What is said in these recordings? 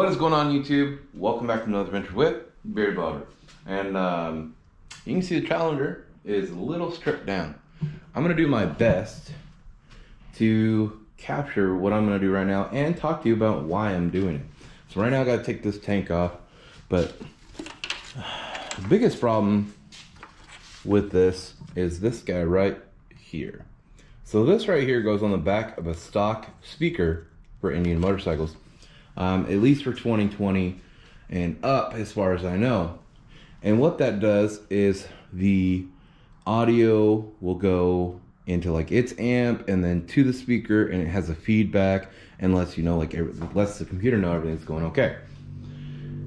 What is going on, YouTube? Welcome back to another adventure with Bearded Bobber. And you can see the Challenger is a little stripped down. I'm gonna do my best to capture what I'm gonna do right now and talk to you about why I'm doing it. So right now I gotta take this tank off, but the biggest problem with this is this guy right here. So this right here goes on the back of a stock speaker for Indian motorcycles. At least for 2020 and up, as far as I know. And what that does is the audio will go into like its amp and then to the speaker, and it has a feedback and lets you know, like, it lets the computer know everything's going okay.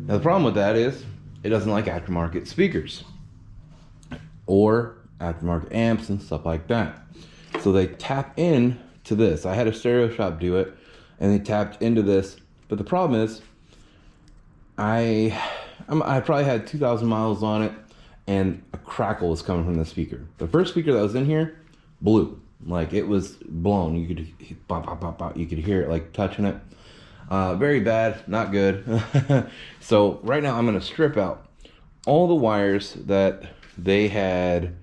Now the problem with that is it doesn't like aftermarket speakers or aftermarket amps and stuff like that. So they tap in to this. I had a stereo shop do it, and they tapped into this. But the problem is, I probably had 2,000 miles on it, and a crackle was coming from the speaker. The first speaker that was in here blew, like it was blown. You could bop, bop, bop, bop. You could hear it like touching it. Very bad, not good. So right now I'm gonna strip out all the wires that they had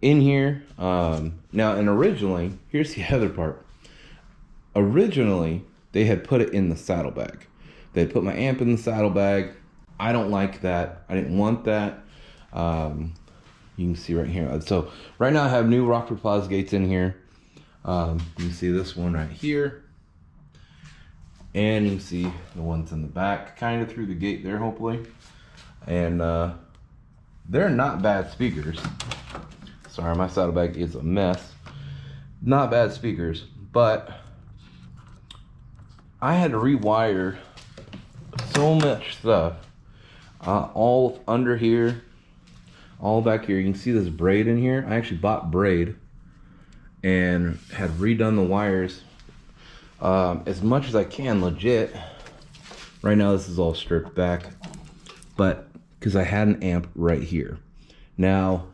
in here. Now, and originally, here's the other part. Originally, they had put it in the saddlebag. They had put my amp in the saddlebag. I don't like that. I didn't want that. You can see right here. So right now I have new Rockford Plaza gates in here. You can see this one right here. And you can see the ones in the back, kind of through the gate there, hopefully. And they're not bad speakers. Sorry, my saddlebag is a mess. Not bad speakers, but I had to rewire so much stuff, all under here, all back here. You can see this braid in here. I actually bought braid and had redone the wires as much as I can, legit. Right now this is all stripped back, but because I had an amp right here. Now,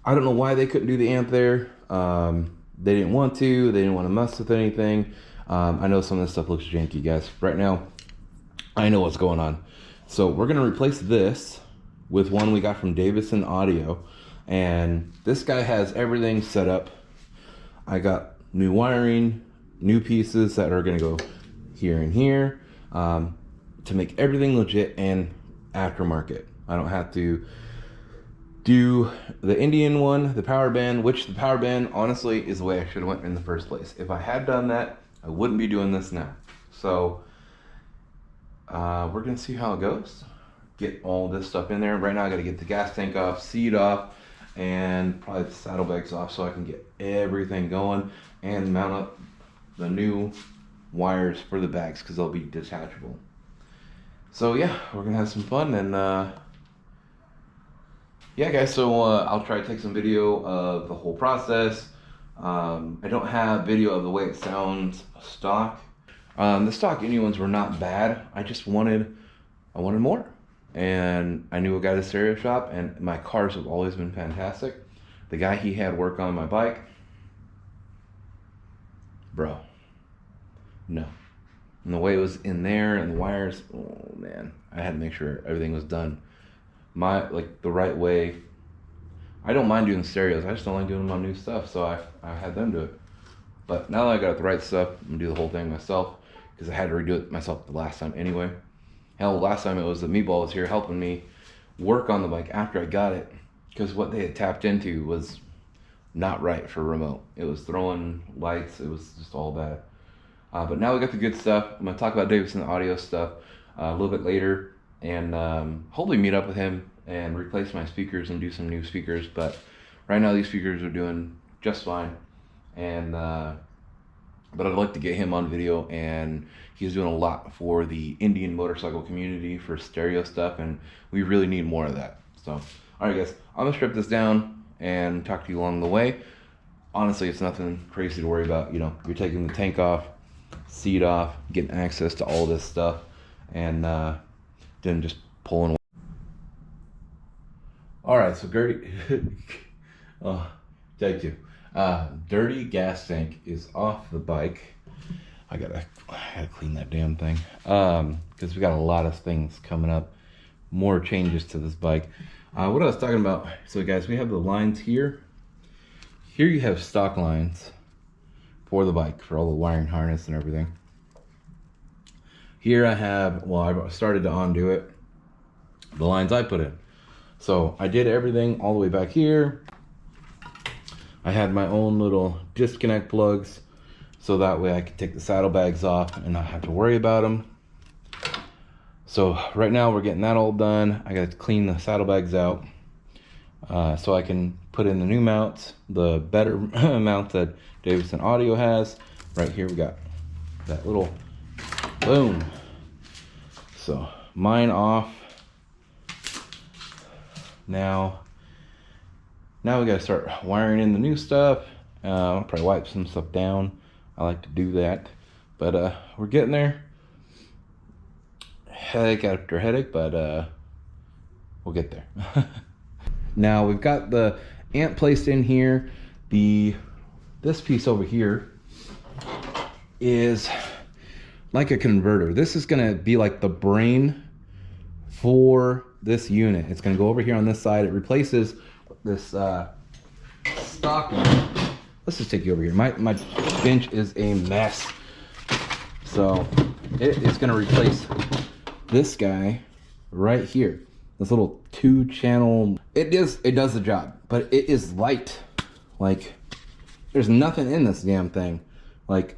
I don't know why they couldn't do the amp there. They didn't want to. They didn't want to mess with anything. I know some of this stuff looks janky, guys. Right now, I know what's going on. So we're gonna replace this with one we got from Davidson Audio. And this guy has everything set up. I got new wiring, new pieces that are gonna go here and here, to make everything legit and aftermarket. I don't have to do the Indian one, the power band, which the power band, honestly, is the way I should have went in the first place. If I had done that, I wouldn't be doing this now. So we're gonna see how it goes. Get all this stuff in there. Right now I gotta get the gas tank off, seat off, and probably the saddlebags off so I can get everything going and mount up the new wires for the bags because they'll be detachable. So yeah, we're gonna have some fun. And yeah, guys, so I'll try to take some video of the whole process. I don't have video of the way it sounds stock. The stock Indian ones were not bad. I wanted more. And I knew a guy at a stereo shop, and my cars have always been fantastic. The guy he had work on my bike, bro, no. And the way it was in there and the wires, oh man, I had to make sure everything was done the right way. I don't mind doing stereos, I just don't like doing them on new stuff, so I had them do it. But now that I got the right stuff, I'm gonna do the whole thing myself, because I had to redo it myself the last time anyway. Hell, last time it was the meatball was here helping me work on the bike after I got it, because what they had tapped into was not right for remote. It was throwing lights, it was just all bad. But now we got the good stuff. I'm gonna talk about Davidson audio stuff a little bit later, and hopefully meet up with him and replace my speakers and do some new speakers. But right now these speakers are doing just fine, and but I'd like to get him on video, and he's doing a lot for the Indian motorcycle community for stereo stuff, and we really need more of that. So all right, guys, I'm gonna strip this down and talk to you along the way. Honestly, it's nothing crazy to worry about. You know, you're taking the tank off, seat off, getting access to all this stuff, and then just pulling. All right, so dirty, take two. Dirty gas tank is off the bike. I gotta clean that damn thing. Because we got a lot of things coming up. More changes to this bike. What I was talking about, so guys, we have the lines here. Here you have stock lines for the bike, for all the wiring harness and everything. Here I have, well, I started to undo it, the lines I put in. So I did everything all the way back here. I had my own little disconnect plugs, so that way I could take the saddlebags off and not have to worry about them. So right now we're getting that all done. I got to clean the saddlebags out so I can put in the new mounts, the better mounts that Davidson Audio has. Right here we got that little boom. So mine off. Now we gotta start wiring in the new stuff. I'll probably wipe some stuff down. I like to do that, but we're getting there. Headache after headache, but we'll get there. Now we've got the amp placed in here. This piece over here is like a converter. This is gonna be like the brain for this unit. It's gonna go over here on this side. It replaces this stock one. Let's just take you over here. My bench is a mess. So it is gonna replace this guy right here. This little 2-channel. It does the job, but it is light. Like, there's nothing in this damn thing. Like,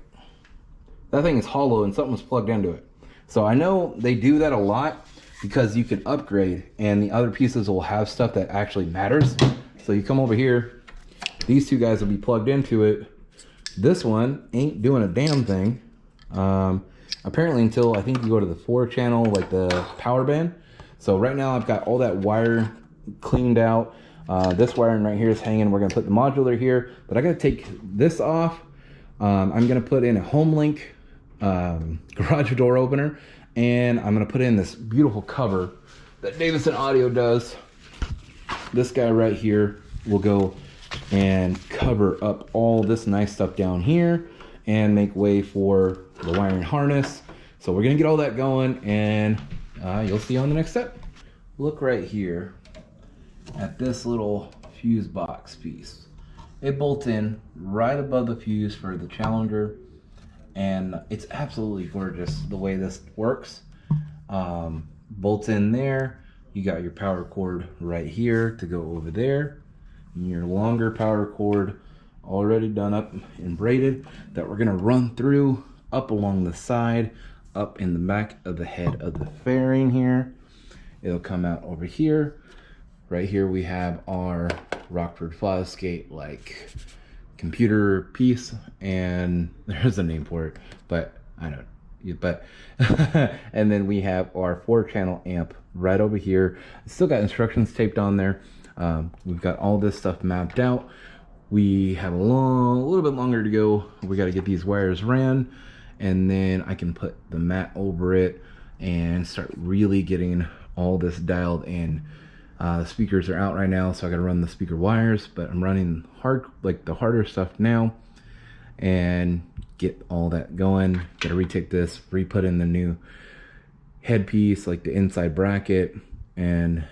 that thing is hollow and something was plugged into it. So I know they do that a lot because you can upgrade and the other pieces will have stuff that actually matters. So you come over here, these two guys will be plugged into it. This one ain't doing a damn thing. Apparently until I think you go to the 4-channel, like the power band. So right now I've got all that wire cleaned out. This wiring right here is hanging. We're gonna put the modular here, but I gotta take this off. I'm gonna put in a HomeLink garage door opener, and I'm gonna put in this beautiful cover that Davidson Audio does. This guy right here will go and cover up all this nice stuff down here and make way for the wiring harness. So we're gonna get all that going, and you'll see on the next step. Look right here at this little fuse box piece. It bolts in right above the fuse for the Challenger, and it's absolutely gorgeous the way this works. Bolts in there. You got your power cord right here to go over there, and your longer power cord already done up and braided that we're gonna run through up along the side, up in the back of the head of the fairing here. It'll come out over here. Right here we have our Rockford Fosgate like computer piece, and there's a name for it, but I don't. But and then we have our 4-channel amp right over here. Still got instructions taped on there. We've got all this stuff mapped out. We have a little bit longer to go. We got to get these wires ran, and then I can put the mat over it and start really getting all this dialed in. The speakers are out right now, so I got to run the speaker wires, but I'm running the harder stuff now, and get all that going. Gotta retake this, re-put in the new headpiece, like the inside bracket and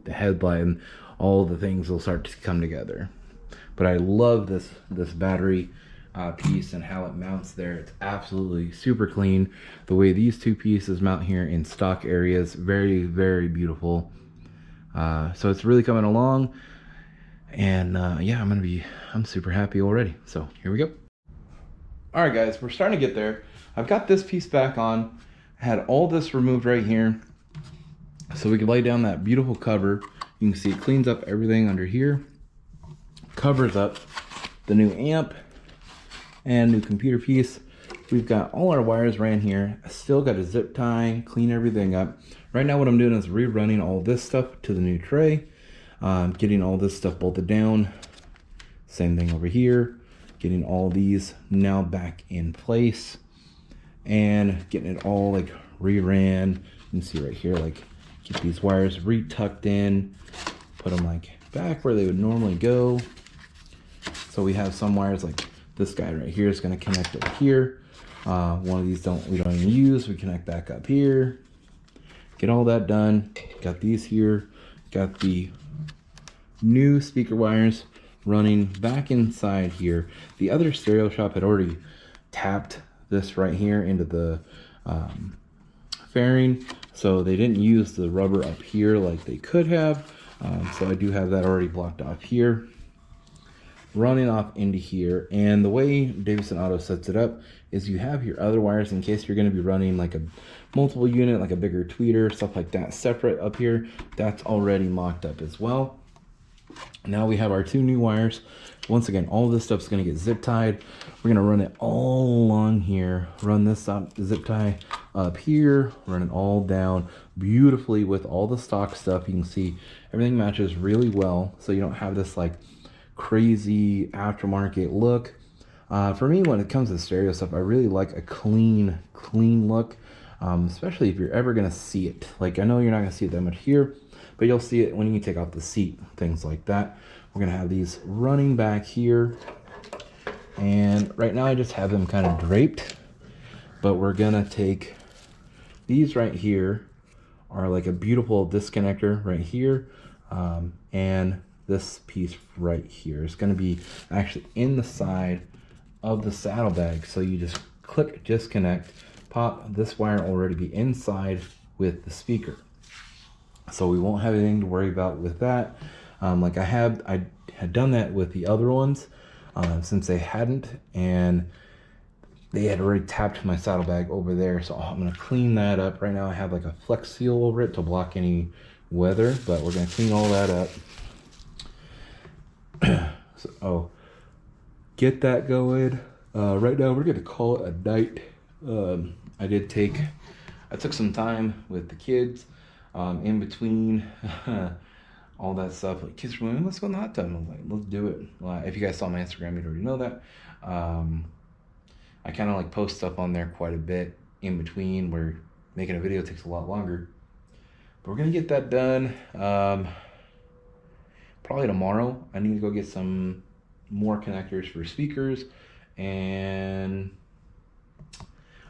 the headlight, and all the things will start to come together. But I love this battery piece and how it mounts there. It's absolutely super clean. The way these two pieces mount here in stock areas, very, very beautiful. So it's really coming along, and yeah, I'm super happy already. So here we go. All right, guys, we're starting to get there. I've got this piece back on. I had all this removed right here, so we can lay down that beautiful cover. You can see it cleans up everything under here, covers up the new amp and new computer piece. We've got all our wires ran here. I still got to zip tie, clean everything up. Right now what I'm doing is rerunning all this stuff to the new tray, getting all this stuff bolted down. Same thing over here, getting all these now back in place and getting it all like reran. You can see right here, like get these wires retucked in, put them like back where they would normally go. So we have some wires like this guy right here is going to connect over here. One of these we don't even use. We connect back up here. Get all that done. Got these here. Got the new speaker wires running back inside here. The other stereo shop had already tapped this right here into the fairing, so they didn't use the rubber up here like they could have. So I do have that already blocked off here, running off into here. And the way Davidson Auto sets it up is you have your other wires in case you're going to be running like a multiple unit, like a bigger tweeter, stuff like that, separate up here. That's already mocked up as well. Now we have our two new wires. Once again, all this stuff's going to get zip tied. We're going to run it all along here, run this up, zip tie up here, run it all down beautifully with all the stock stuff. You can see everything matches really well, so you don't have this like crazy aftermarket look. For me, when it comes to stereo stuff, I really like a clean look, especially if you're ever going to see it. Like, I know you're not going to see it that much here, but you'll see it when you take off the seat, things like that. We're going to have these running back here. And right now I just have them kind of draped, but we're going to take these right here are like a beautiful disconnector right here. And this piece right here is going to be actually in the side of the saddlebag. So you just click disconnect, pop this wire already be inside with the speaker. So we won't have anything to worry about with that. Like I had done that with the other ones since they hadn't, and they had already tapped my saddlebag over there. So I'm gonna clean that up. Right now I have like a flex seal over it to block any weather, but we're gonna clean all that up. So get that going. Right now we're gonna call it a night. I took some time with the kids in between all that stuff. Like, kids were like, let's go in the hot tub. I'm like, let's do it. If you guys saw my Instagram, you'd already know that. I kind of like post stuff on there quite a bit in between, where making a video takes a lot longer. But we're gonna get that done probably tomorrow. I need to go get some more connectors for speakers, and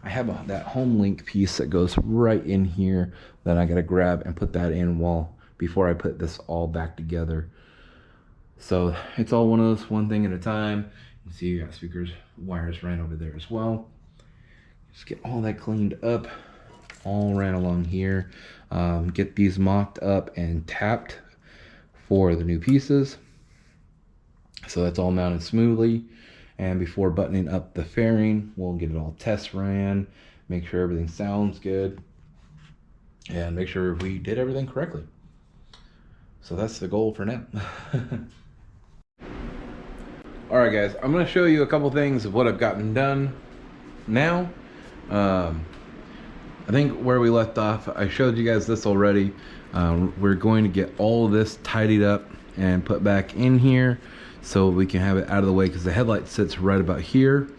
I have that home link piece that goes right in here that I gotta grab and put that in before I put this all back together. So it's all one thing at a time. You see you got speakers wires right over there as well. Just get all that cleaned up, all ran along here. Get these mocked up and tapped for the new pieces. So that's all mounted smoothly. And before buttoning up the fairing, we'll get it all test ran, make sure everything sounds good, and make sure we did everything correctly. So that's the goal for now. All right, guys, I'm gonna show you a couple things of what I've gotten done now. I think where we left off, I showed you guys this already. We're going to get all of this tidied up and put back in here so we can have it out of the way, because the headlight sits right about here,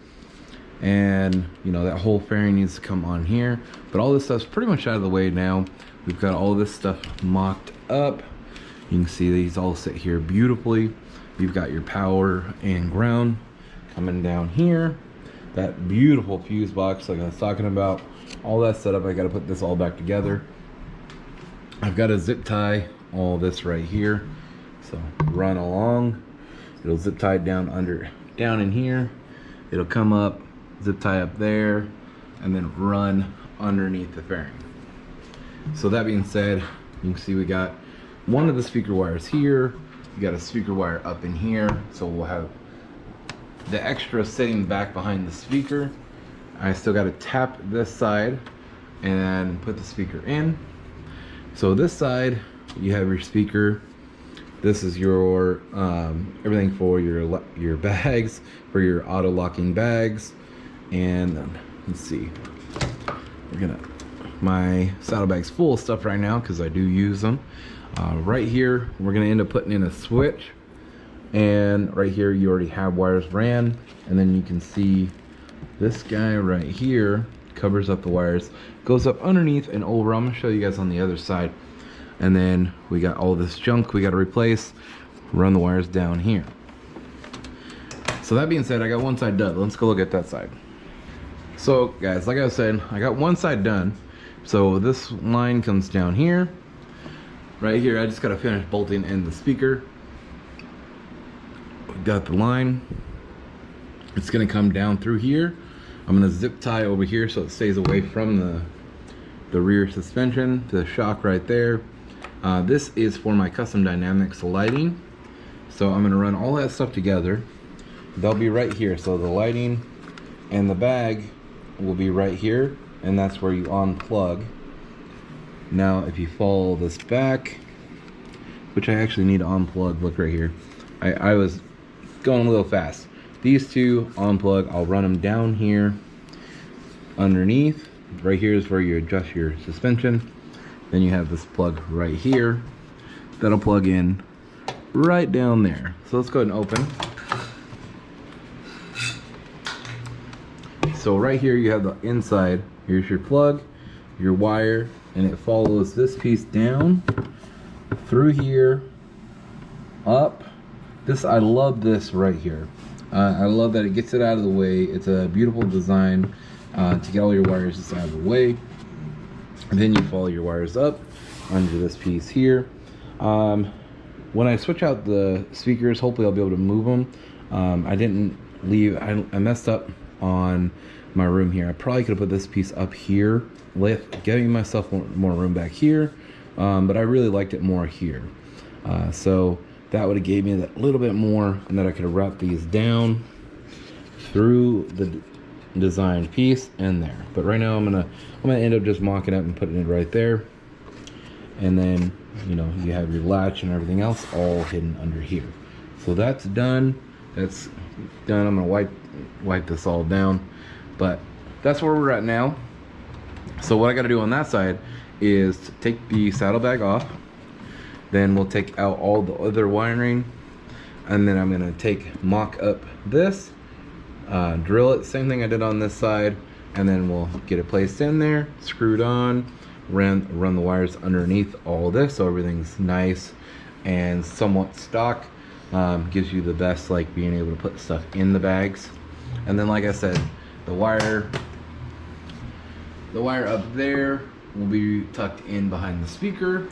and you know that whole fairing needs to come on here. But all this stuff's pretty much out of the way now. We've got all this stuff mocked up. You can see these all sit here beautifully. You've got your power and ground coming down here. That beautiful fuse box like I was talking about, all that setup. I got to put this all back together. I've got to zip tie all this right here, so run along. It'll zip tie down in here. It'll come up, zip tie up there, and then run underneath the fairing. So that being said, you can see we got one of the speaker wires here. We got a speaker wire up in here, so we'll have the extra sitting back behind the speaker. I still got to tap this side and put the speaker in. So this side, you have your speaker. This is your everything for your bags, for your auto locking bags. And then, let's see, my saddlebag's full of stuff right now because I do use them. Right here, we're gonna end up putting in a switch, and right here you already have wires ran, and then you can see this guy right here covers up the wires, goes up underneath and over. I'm gonna show you guys on the other side. And then we got all this junk we got to replace, run the wires down here. So that being said, I got one side done. Let's go look at that side. So guys, like I was saying, I got one side done. So this line comes down here. Right here, I just gotta finish bolting in the speaker. We got the line. It's gonna come down through here. I'm gonna zip tie over here so it stays away from the rear suspension, the shock right there. This is for my custom dynamics lighting. So I'm gonna run all that stuff together. They'll be right here. So the lighting and the bag will be right here, and that's where you unplug. Now if you follow this back, which I actually need to unplug, look right here. I was going a little fast. These two unplug, I'll run them down here underneath. Right here is where you adjust your suspension. Then you have this plug right here that'll plug in right down there. So let's go ahead and open. So right here you have the inside. Here's your plug, your wire, and it follows this piece down through here, up. I love this right here. I love that it gets it out of the way. It's a beautiful design to get all your wires just out of the way. And then you follow your wires up under this piece here. When I switch out the speakers, hopefully I'll be able to move them. I didn't leave, I messed up on my room here. I probably could have put this piece up here, giving myself more room back here, but I really liked it more here. So that would have gave me that little bit more, and then I could have wrapped these down through the designed piece and there. But right now I'm gonna end up just mocking up and putting it right there, and then you know you have your latch and everything else all hidden under here. So that's done. That's done. I'm gonna wipe this all down, but that's where we're at now. So what I got to do on that side is to take the saddlebag off. Then we'll take out all the other wiring, and then I'm gonna mock up this, drill it, same thing I did on this side, and then we'll get it placed in there, screwed on, run the wires underneath all this so everything's nice and somewhat stock. Gives you the best, like, being able to put stuff in the bags. And then, like I said, the wire up there will be tucked in behind the speaker.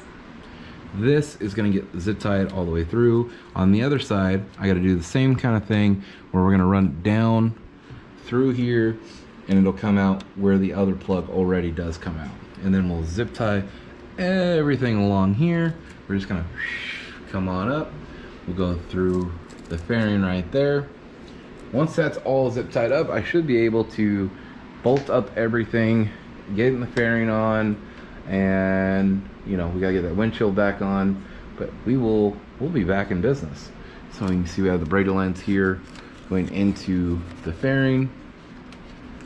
This is going to get zip tied all the way through. On the other side, I got to do the same kind of thing where we're going to run it down through here, and it'll come out where the other plug already does come out. And then we'll zip tie everything along here. We're just going to come on up. We'll go through the fairing right there. Once that's all zip tied up, I should be able to bolt up everything, getting the fairing on, and you know, we gotta get that windshield back on, but we'll be back in business. So you can see we have the Brady lines here going into the fairing,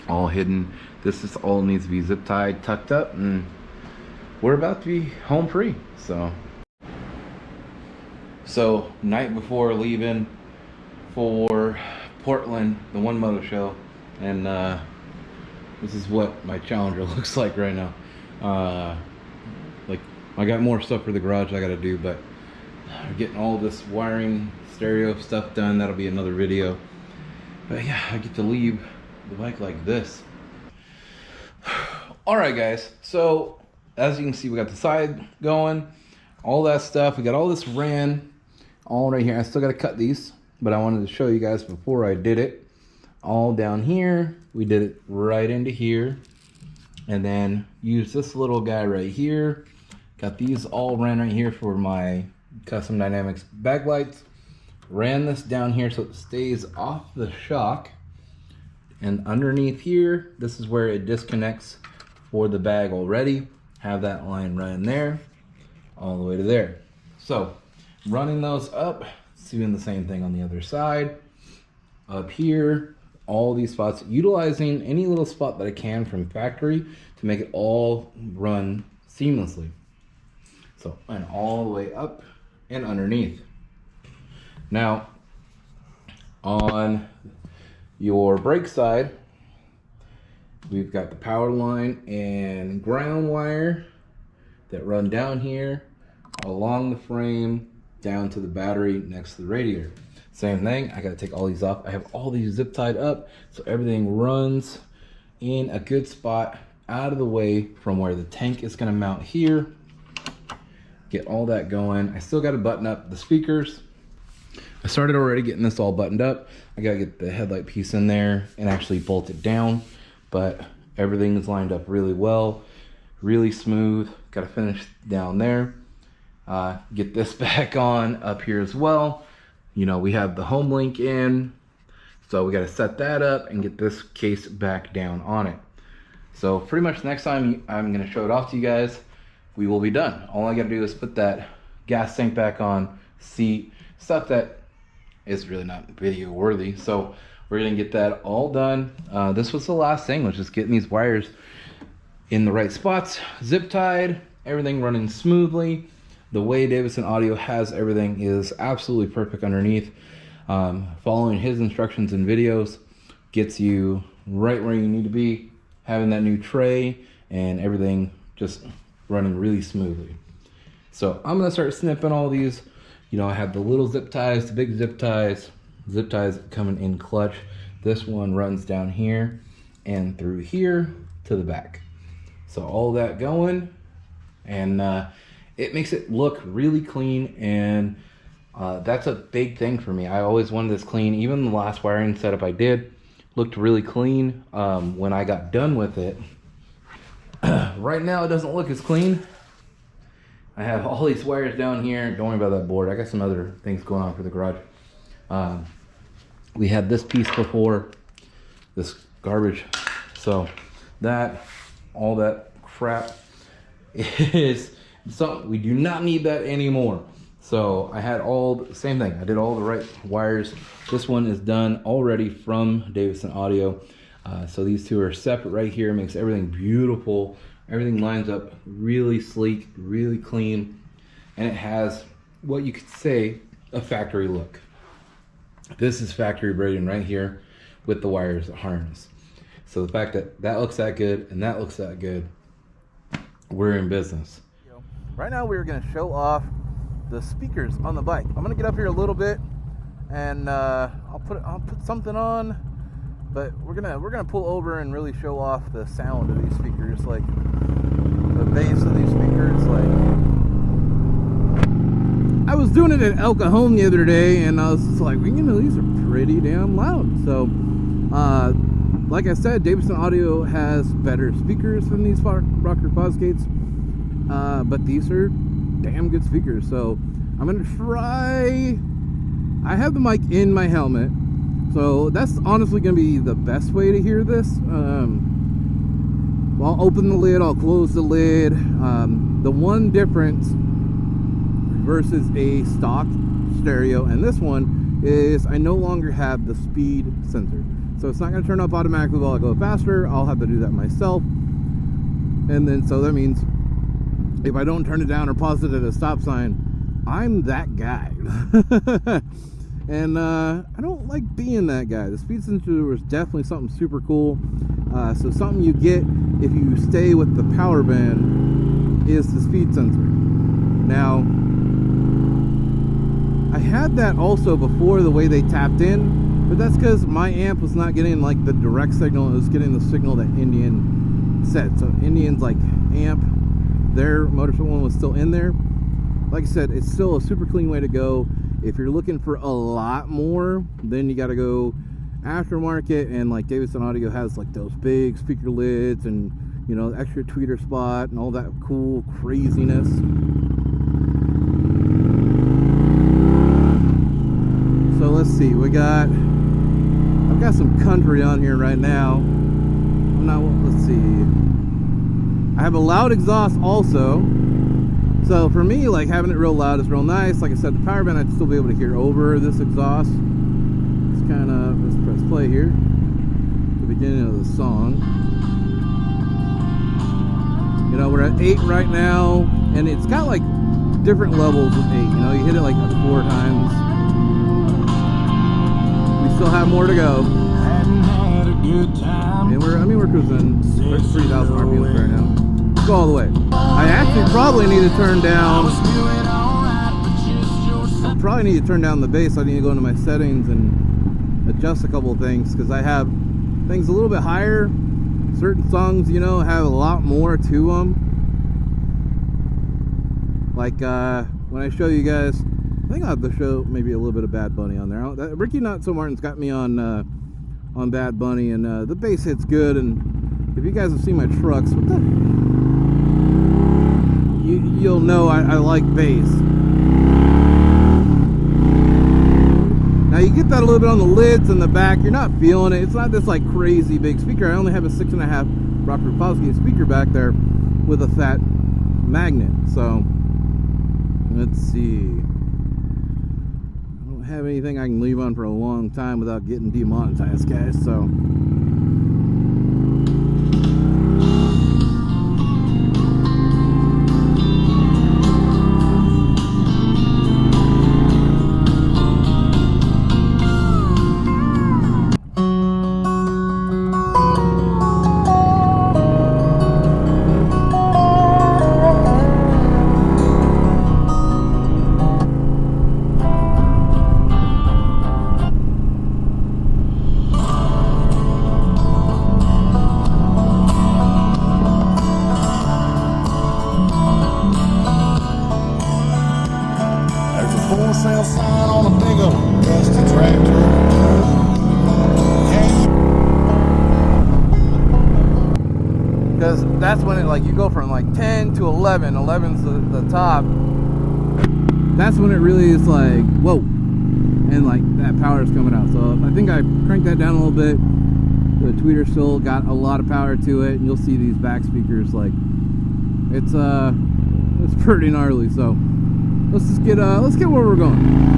all hidden. This just all needs to be zip tied, tucked up, and we're about to be home free. So night before leaving for Portland, the One Moto show, and this is what my Challenger looks like right now. Like, I got more stuff for the garage I gotta do, but getting all this wiring, stereo stuff done, that'll be another video. But yeah, I get to leave the bike like this. Alright guys, so as you can see, we got the side going, all that stuff. We got all this ran all right here. I still gotta cut these, but I wanted to show you guys before I did it. All down here, we did it right into here, and then use this little guy right here. Got these all ran right here for my custom dynamics backlights. Ran this down here so it stays off the shock, and underneath here, this is where it disconnects for the bag already. Have that line right in there, all the way to there. So running those up, doing the same thing on the other side. Up here, all these spots, utilizing any little spot that I can from factory to make it all run seamlessly. So, and all the way up and underneath. Now, on your brake side, we've got the power line and ground wire that run down here along the frame down to the battery next to the radiator. Same thing, I gotta take all these off. I have all these zip tied up so everything runs in a good spot out of the way from where the tank is going to mount here. Get all that going. I still got to button up the speakers. I started already getting this all buttoned up. I got to get the headlight piece in there and actually bolt it down, but everything is lined up really well, really smooth. Got to finish down there. Get this back on up here as well. You know, we have the home link in, so we got to set that up and get this case back down on it. So pretty much next time I'm going to show it off to you guys, we will be done. All I got to do is put that gas tank back on, seat, stuff that is really not video worthy. So we're going to get that all done. This was the last thing, was just getting these wires in the right spots, zip tied, everything running smoothly. The way Davidson Audio has everything is absolutely perfect underneath. Following his instructions and videos gets you right where you need to be, having that new tray and everything just running really smoothly. So I'm gonna start snipping all these. You know, I have the little zip ties, the big zip ties coming in clutch. This one runs down here and through here to the back. So all that going, and it makes it look really clean, and that's a big thing for me. I always wanted this clean. Even the last wiring setup I did looked really clean when I got done with it. Right now it doesn't look as clean. I have all these wires down here. Don't worry about that board. I got some other things going on for the garage. We had this piece before, this garbage. So that, all that crap is something, we do not need that anymore. So I had all the same thing. I did all the right wires. This one is done already from Davidson Audio. So these two are separate right here. It makes everything beautiful. Everything lines up really sleek, really clean, and it has what you could say a factory look. This is factory braiding right here with the wires that harness. So the fact that that looks that good and that looks that good, we're in business. Right now we're going to show off the speakers on the bike. I'm going to get up here a little bit and I'll put something on, but we're gonna pull over and really show off the sound of these speakers, like the bass of these speakers. Like, I was doing it at El Cajon the other day, and I was just like, you know, these are pretty damn loud. So, like I said, Davidson Audio has better speakers than these Rocker Fosgates, but these are damn good speakers. So I'm gonna try. I have the mic in my helmet, so that's honestly going to be the best way to hear this. I'll open the lid, I'll close the lid. The one difference versus a stock stereo and this one is I no longer have the speed sensor. So it's not going to turn up automatically while I go faster. I'll have to do that myself. And then, so that means if I don't turn it down or pause it at a stop sign, I'm that guy. And I don't like being that guy. The speed sensor is definitely something super cool. So something you get if you stay with the power band is the speed sensor. Now, I had that also before, the way they tapped in, but that's because my amp was not getting like the direct signal. It was getting the signal that Indian said. So Indian's like amp, their motor one was still in there. Like I said, it's still a super clean way to go. If you're looking for a lot more, then you got to go aftermarket, and like Davidson Audio has like those big speaker lids and, you know, extra tweeter spot and all that cool craziness. So let's see, I've got some country on here right now. Let's see. I have a loud exhaust also. So for me, like, having it real loud is real nice. Like I said, the power band, I'd still be able to hear over this exhaust. It's kind of, let's press play here. The beginning of the song. You know, we're at 8 right now, and it's got like different levels of 8. You know, you hit it like 4 times. We still have more to go. And we're cruising 3,000 RPMs right now. Let's go all the way. I actually probably need to turn down. The bass. I need to go into my settings and adjust a couple of things, because I have things a little bit higher certain songs, you know, have a lot more to them. Like when I show you guys, I think I'll have to show maybe a little bit of Bad Bunny on there. Ricky Not So Martin's got me on Bad Bunny, and the bass hits good. And if you guys have seen my trucks, you'll know I like bass. Now you get that a little bit on the lids and the back. You're not feeling it. It's not this like crazy big speaker. I only have a 6.5 Rock Rapowski speaker back there with a fat magnet. So let's see. I don't have anything I can leave on for a long time without getting demonetized, guys. So. Because that's when it, like, you go from like 10 to 11. 11's the top. That's when it really is like, whoa, and like that power is coming out. So I think I cranked that down a little bit. The tweeter still got a lot of power to it, and you'll see these back speakers, like it's pretty gnarly. So let's get where we're going.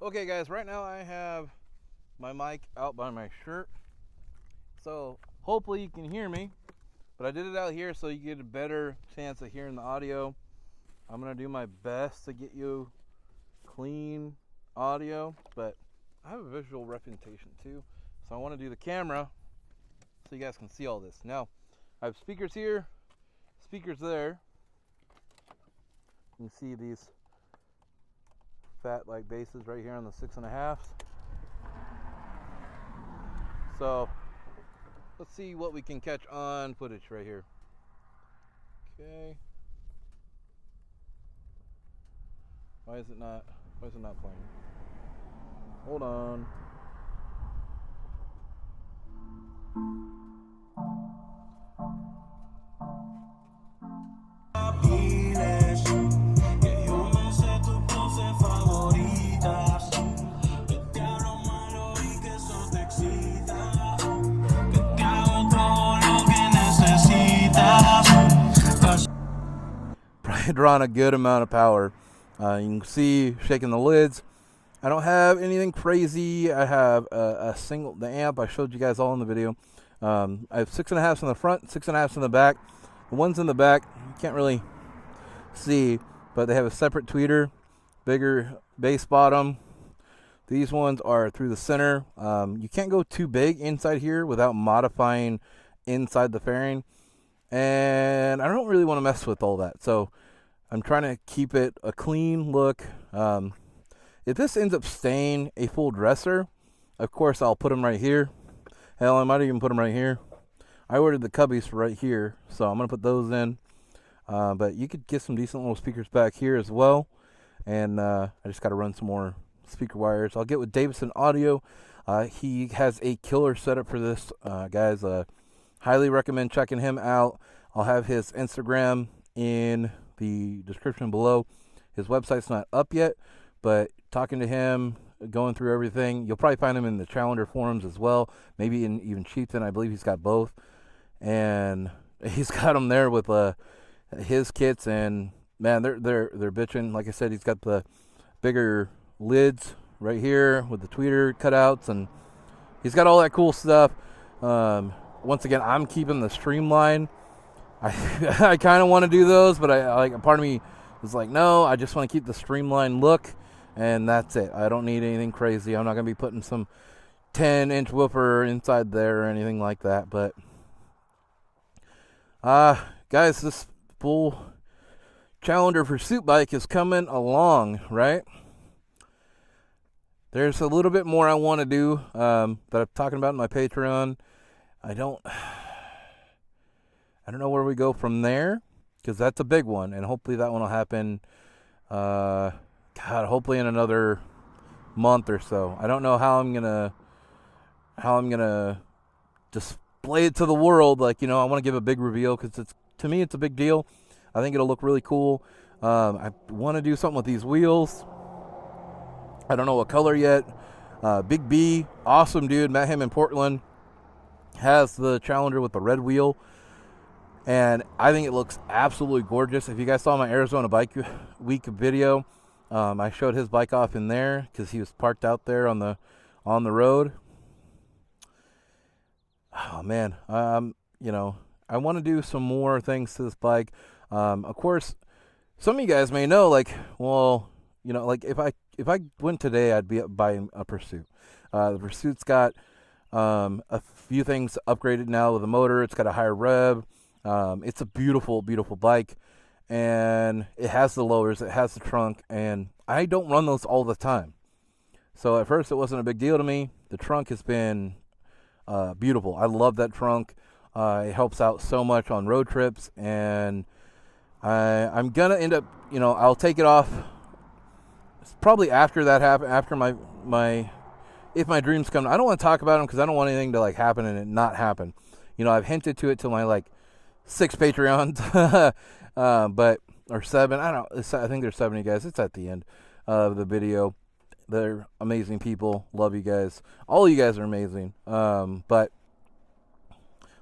Okay guys, right now I have my mic out by my shirt, so hopefully you can hear me, but I did it out here so you get a better chance of hearing the audio. I'm going to do my best to get you clean audio, but I have a visual representation too, so I want to do the camera so you guys can see all this. Now, I have speakers here, speakers there. You can see these fat like bases right here on the 6.5. So let's see what we can catch on footage right here. Okay. Why is it not playing? Hold on. Drawing a good amount of power. You can see shaking the lids. I don't have anything crazy. I have the amp I showed you guys all in the video. I have 6.5s in the front, 6.5s in the back. The ones in the back you can't really see, but they have a separate tweeter, bigger bass bottom. These ones are through the center. You can't go too big inside here without modifying inside the fairing, and I don't really want to mess with all that, so I'm trying to keep it a clean look. If this ends up staying a full dresser, of course I'll put them right here. Hell, I might even put them right here. I ordered the cubbies for right here, so I'm going to put those in. But you could get some decent little speakers back here as well. And I just got to run some more speaker wires. I'll get with Davidson Audio. He has a killer setup for this, guys. Highly recommend checking him out. I'll have his Instagram in the description below. His website's not up yet, but talking to him, going through everything, you'll probably find him in the Challenger forums as well, maybe in even Chieftain. I believe he's got both, and he's got them there with his kits, and man, they're bitching. Like I said, he's got the bigger lids right here with the tweeter cutouts, and he's got all that cool stuff. Once again, I'm keeping the streamline. I kind of want to do those, but I like, part of me was like, no, I just want to keep the streamlined look, and that's it. I don't need anything crazy. I'm not gonna be putting some 10-inch whooper inside there or anything like that. But guys, this full Challenger pursuit bike is coming along, right? There's a little bit more I want to do that I'm talking about in my Patreon. I don't know where we go from there, because that's a big one, and hopefully that one will happen, hopefully in another month or so. I don't know how I'm gonna display it to the world. Like, I want to give a big reveal, because to me it's a big deal. I think it'll look really cool. I want to do something with these wheels. I don't know what color yet. Big B, awesome dude, met him in Portland, has the Challenger with the red wheel, and I think it looks absolutely gorgeous. If you guys saw my Arizona Bike Week video, I showed his bike off in there because he was parked out there on the road. Oh man, I want to do some more things to this bike. Of course, some of you guys may know, like, well, like if I went today, I'd be buying a Pursuit. The Pursuit's got a few things upgraded now with the motor. It's got a higher rev. It's a beautiful, beautiful bike, and it has the lowers, it has the trunk, and I don't run those all the time. So at first it wasn't a big deal to me. The trunk has been beautiful. I love that trunk. It helps out so much on road trips, and I'm gonna end up, I'll take it off probably after that happen, after my if my dreams come. I don't want to talk about them because I don't want anything to like happen and it not happen. I've hinted to it till my like 6 Patreons, or 7. I don't know. I think there's 7 of you guys. It's at the end of the video. They're amazing people. Love you guys. All of you guys are amazing. But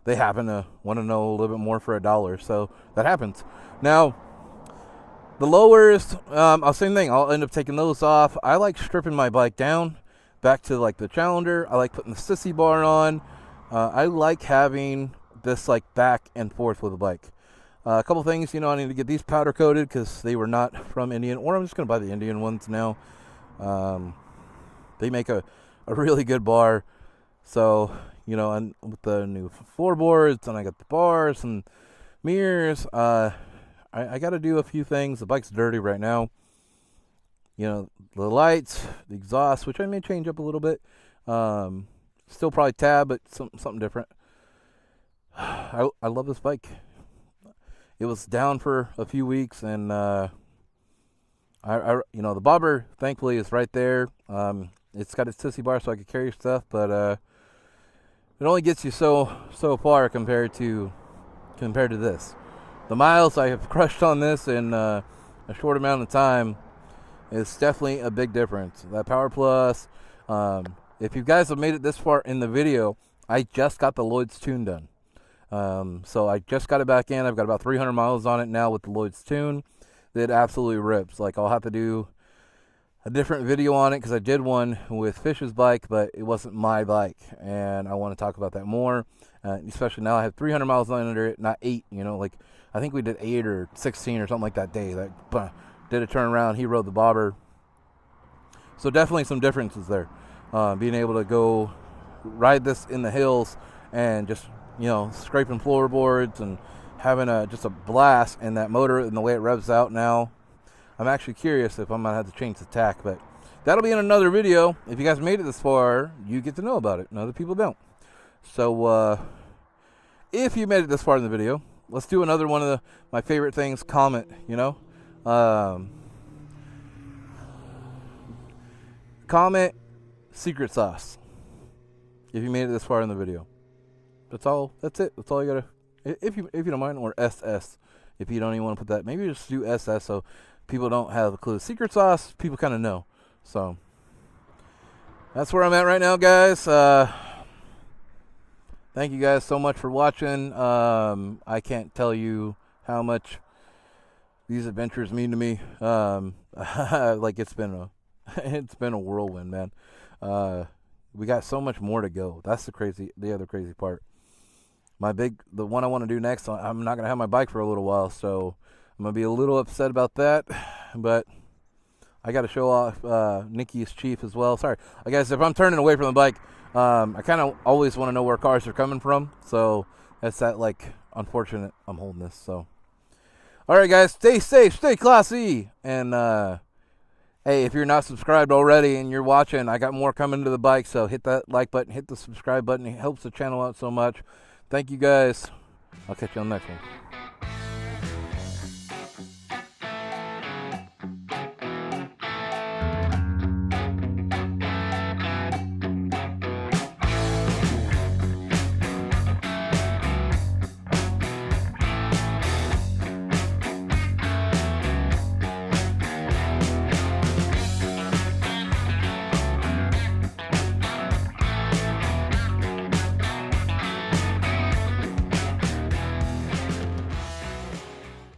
they happen to want to know a little bit more for $1, so that happens. Now, the lowers, same thing. I'll end up taking those off. I like stripping my bike down back to like the Challenger. I like putting the sissy bar on. I like having this like back and forth with the bike. A couple things, I need to get these powder coated because they were not from Indian, or I'm just going to buy the Indian ones now. They make a really good bar. So, and with the new floorboards, and I got the bars and mirrors, I got to do a few things. The bike's dirty right now. The lights, the exhaust, which I may change up a little bit. Still probably tab, but something different. I love this bike. It was down for a few weeks, and the bobber thankfully is right there. It's got its sissy bar so I can carry stuff, but it only gets you so far compared to this. The miles I have crushed on this in a short amount of time is definitely a big difference. That Power Plus. If you guys have made it this far in the video, I just got the Lloyd's tune done. So I just got it back in. I've got about 300 miles on it now with the Lloyd's tune. It absolutely rips. Like, I'll have to do a different video on it because I did one with Fish's bike, but it wasn't my bike, and I want to talk about that more. Especially now I have 300 miles under it, not 8. Like I think we did 8 or 16 or something like that day. Like, did a turnaround. He rode the bobber. So definitely some differences there. Being able to go ride this in the hills and just scraping floorboards and having just a blast, and that motor and the way it revs out now. I'm actually curious if I'm going to have to change the tack, but that'll be in another video. If you guys made it this far, you get to know about it, and other people don't. So if you made it this far in the video, let's do another one of my favorite things, comment, comment secret sauce if you made it this far in the video. That's it. That's all you gotta, if you don't mind, or SS if you don't even want to put that. Maybe just do SS so people don't have a clue. Secret sauce, people kind of know. So that's where I'm at right now, guys. Thank you guys so much for watching. I can't tell you how much these adventures mean to me. Like it's been a whirlwind, man. We got so much more to go. That's the other crazy part. the one I want to do next, I'm not going to have my bike for a little while, so I'm going to be a little upset about that, but I got to show off Nikki's Chief as well. Sorry, guys, if I'm turning away from the bike, I kind of always want to know where cars are coming from, so that's that, like, unfortunate I'm holding this, so. All right, guys, stay safe, stay classy, and hey, if you're not subscribed already and you're watching, I got more coming to the bike, so hit that like button, hit the subscribe button. It helps the channel out so much. Thank you, guys. I'll catch you on the next one.